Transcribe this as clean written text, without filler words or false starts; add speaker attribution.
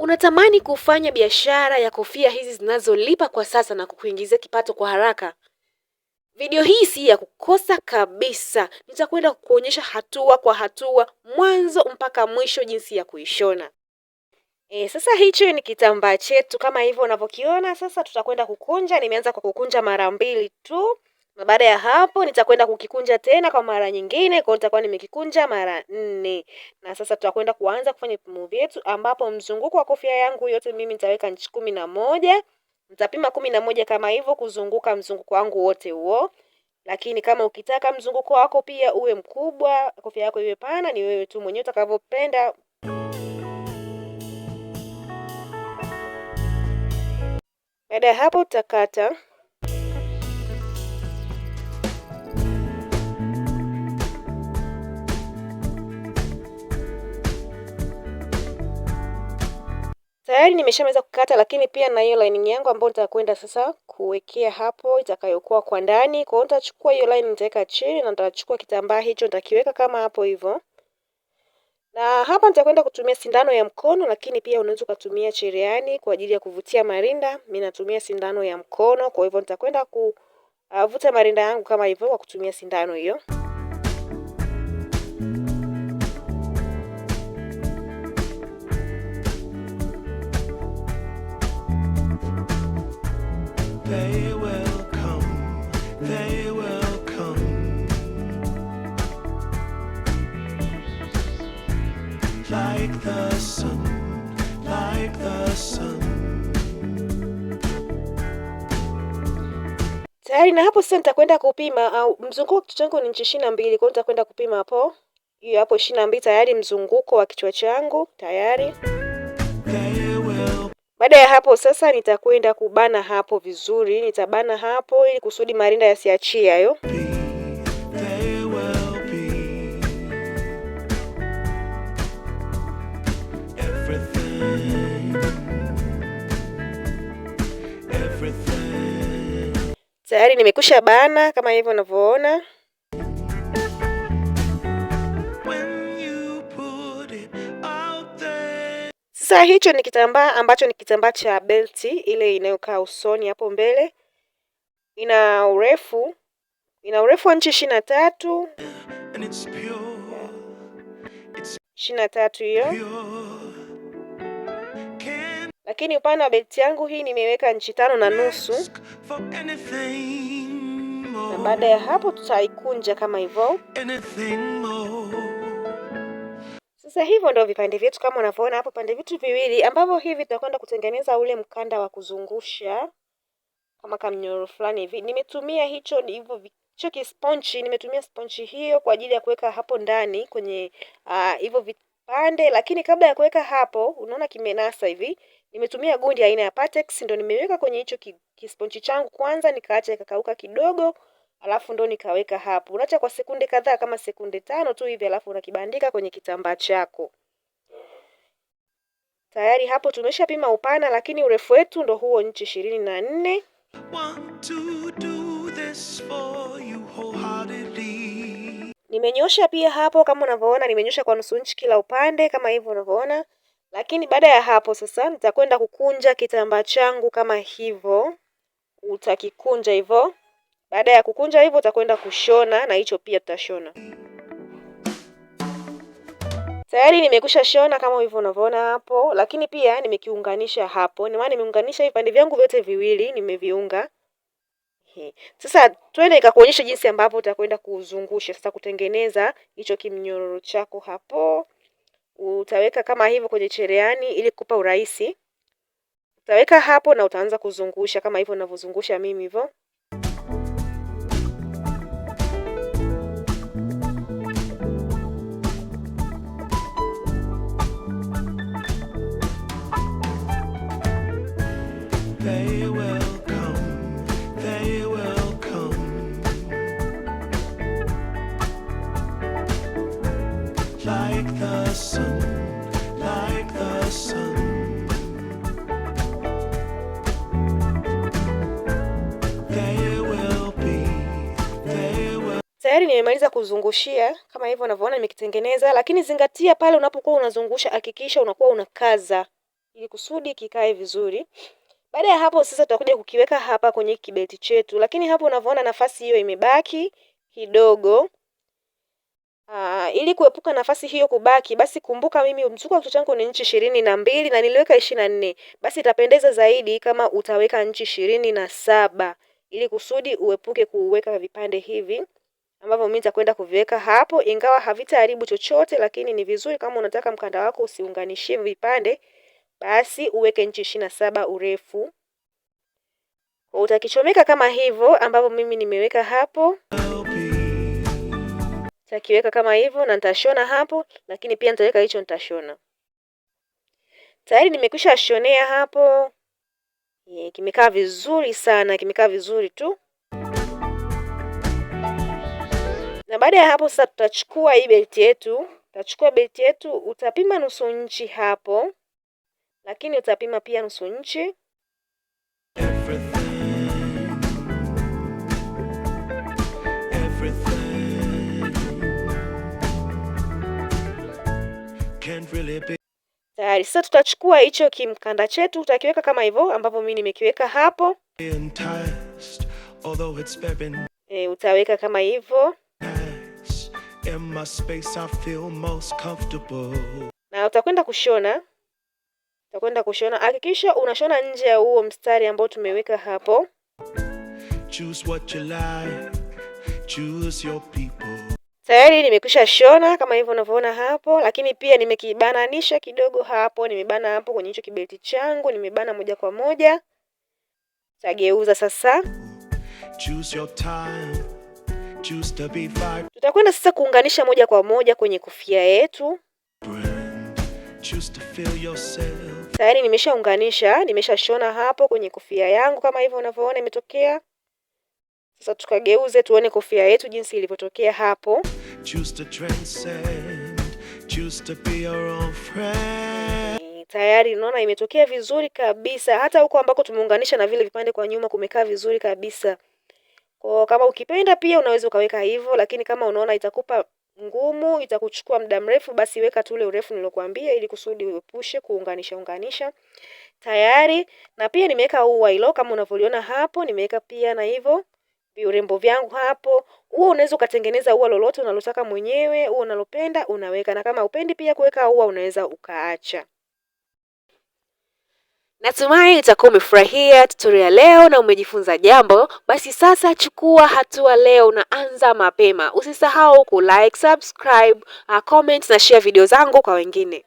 Speaker 1: Unatamani kufanya biashara ya kofia hizi zinazolipa kwa sasa na kukuingizia kipato kwa haraka? Video hii si ya kukosa kabisa. Nitakwenda kukuonyesha hatua kwa hatua, mwanzo mpaka mwisho jinsi ya kuishona. Sasa hicho ni kitambaa chetu kama hivyo unavyokiona. Sasa tutakwenda kukunja. Nimeanza kwa kukunja mara 2 tu. Na baada ya hapo nitakwenda kukikunja tena kwa mara nyingine, kwa hiyo nitakuwa nimekikunja mara 4. Na sasa tutakwenda kuanza kufanya vipimo vyetu, ambapo mzunguko wa kofia yangu yote mimi nitaweka inchi 11. Nitapima 11 kama hivyo kuzunguka mzunguko wangu wote huo. Lakini kama ukitaka mzunguko wako pia uwe mkubwa, kofia yako iwe pana, ni wewe tu mwenyewe utakavyopenda. Baada ya hapo utakata. Tayari nimeshamaliza kukata, lakini pia na hiyo lining yangu ambayo nitakwenda sasa kuwekea hapo itakayokuwa kwa ndani. Kwa hiyo nitachukua hiyo line nitaweka chini na nitachukua kitambaa hicho nitakiweka kama hapo hivyo. Na hapa nitakwenda kutumia sindano ya mkono, lakini pia unaweza kutumia cherehani kwa ajili ya kuvutia marinda. Mimi natumia sindano ya mkono, kwa hivyo nitakwenda kuvuta marinda yangu kama hivyo kwa kutumia sindano hiyo.
Speaker 2: They will come, they will come, like the sun, like the sun.
Speaker 1: Tayari na hapo sasa nitakwenda kupima, au mzunguko wa kichwa changu ni inchi 22, kwa hiyo nitakwenda kupima hapo. Hiyo hapo 22 tayari mzunguko wa kichwa changu tayari. Baada ya hapo sasa nitakwenda kubana hapo vizuri, nitabana hapo ili kusudi marinda yasiachie hayo. Tayari nimekusha bana kama hivyo unavyoona. Sasa hicho ni kitambaa ambacho ni kitambaa cha belti ile inayokaa usoni hapo mbele. Ina urefu wa inchi 23. 23 hiyo. Lakini upana wa belti yangu hii nimeweka inchi 5.5. Na baada ya hapo tutaikunja kama hivyo. Sasa hivyo ndio vipande vyetu kama unavyoona hapo, pande vitu viwili ambavyo hivi tutakwenda kutengeneza ule mkanda wa kuzungusha kama kamnyororo fulani hivi. Nimetumia hicho kisponchi, nimetumia sponchi hiyo kwa ajili ya kuweka hapo ndani kwenye hivyo vipande, lakini kabla ya kuweka hapo unaona kimenasa hivi. Nimetumia gundi aina ya Patex, ndio nimeweka kwenye hicho kisponchi changu kwanza, nikaacha ikakauka kidogo. Alafu ndo nikaweka hapo. Unaacha kwa sekunde kadhaa kama sekunde 5 tu hivi, alafu unakibandika kwenye kitambaa chako. Tayari hapo tumeshapima upana, lakini urefu wetu ndo huo inchi 24. Nimenyosha pia hapo kama unavyoona, nimenyosha kwa nusu inchi kila upande kama hivyo unavyoona. Lakini baada ya hapo sasa nitakwenda kukunja kitambaa changu kama hivyo. Utakikunja hivyo. Baada ya kukunja hivyo utakwenda kushona, na hicho pia tutashona. Tayari nimekusha shona kama hivyo unavyoona hapo, lakini pia nimekiunganisha hapo. Ni maana nimeunganisha vipande vyangu vyote viwili, nimeviunga. Sasa twende nikakuonyesha jinsi ambavyo utakwenda kuzungusha sasa kutengeneza hicho kimnyororo chako hapo. Utaweka kama hivyo kwenye cherehani ili kukupa urahisi. Utaweka hapo na utaanza kuzungusha kama hivyo ninavyozungusha mimi hivyo.
Speaker 2: They will come, they will come, like the sun, like the sun. They will be, they will.
Speaker 1: Tayari nimemaliza kuzungushia kama hivyo unavyoona nimekitengeneza, lakini zingatia pale unapokuwa unazungusha hakikisha unakuwa unakaza ili kusudi kikae vizuri. Baada ya hapo sasa tutakuja kukiweka hapa kwenye kibeti chetu, lakini hapo unavyoona nafasi hiyo imebaki kidogo. Ili kuepuka nafasi hiyo kubaki, basi kumbuka mimi mzuko wa kichwa changu ni inchi 22 na niliweka 24. Basi itapendeza zaidi kama utaweka inchi 27 ili kusudi uepuke kuweka vipande hivi ambavyo mimi nitakwenda kuviweka hapo, ingawa havitaharibu chochote, lakini ni vizuri kama unataka mkanda wako usiunganishie vipande, basi uweke inchi 27 urefu. Utakichomeka kama hivyo ambavyo mimi nimeweka hapo. Nitakiweka kama hivyo na nitashona hapo, lakini pia nitaweka hicho nitashona. Tayari nimekwisha shonea hapo. Kimekaa vizuri sana, kimekaa vizuri tu. Na baada ya hapo sasa tutachukua hii belt yetu. Tutachukua belt yetu, utapima nusu inchi hapo. Lakini utapima pia nusu inchi. Tayari sasa tutachukua hicho kimkanda chetu, utakiweka kama hivyo ambavyo mimi nimekiweka hapo. Utaweka kama hivyo. Na utakwenda kushona. Hakikisha unashona nje ya huo mstari ambao tumeweka hapo.
Speaker 2: Choose what you like. Choose your people.
Speaker 1: Tayari nimekwisha shona kama hivyo unavyoona hapo, lakini pia nimekibananisha kidogo hapo, nimebana hapo kwenye hicho kibeti changu, nimebana moja kwa moja. Tageuza sasa.
Speaker 2: Choose your time. Choose to be vibrant.
Speaker 1: Tutakwenda sasa kuunganisha moja kwa moja kwenye kofia yetu.
Speaker 2: Choose to feel yourself.
Speaker 1: Tayari nimeshashona hapo kwenye kofia yangu kama hivyo unavyoona imetokea. Sasa tukageuze tuone kofia yetu jinsi ilivyotokea hapo.
Speaker 2: Choose to transcend. Choose to be your own friend.
Speaker 1: Tayari unaona imetokea vizuri kabisa. Hata huko ambako tumeunganisha na vile vipande kwa nyuma kumekaa vizuri kabisa. Kwa kama ukipenda pia unaweza ukaweka hivyo, lakini kama unaona itakupa ngumu, itakuchukua muda mrefu, basi weka tu ule urefu nilokuambia ili kusudi uepushe kuunganisha. Tayari, na pia nimeweka ua hilo kama unavyoliona hapo, nimeweka pia na hivyo viurembo vyangu hapo. Huo unaweza ukatengeneza ua lolote unalotaka mwenyewe, ua unalopenda unaweka, na kama upendi pia kuweka ua unaweza ukaacha. Natumai utakuwa umefurahia tutorial leo na umejifunza jambo. Basi sasa chukua hatua leo na anza mapema. Usisahau ku like, subscribe, comment na share video zangu kwa wengine.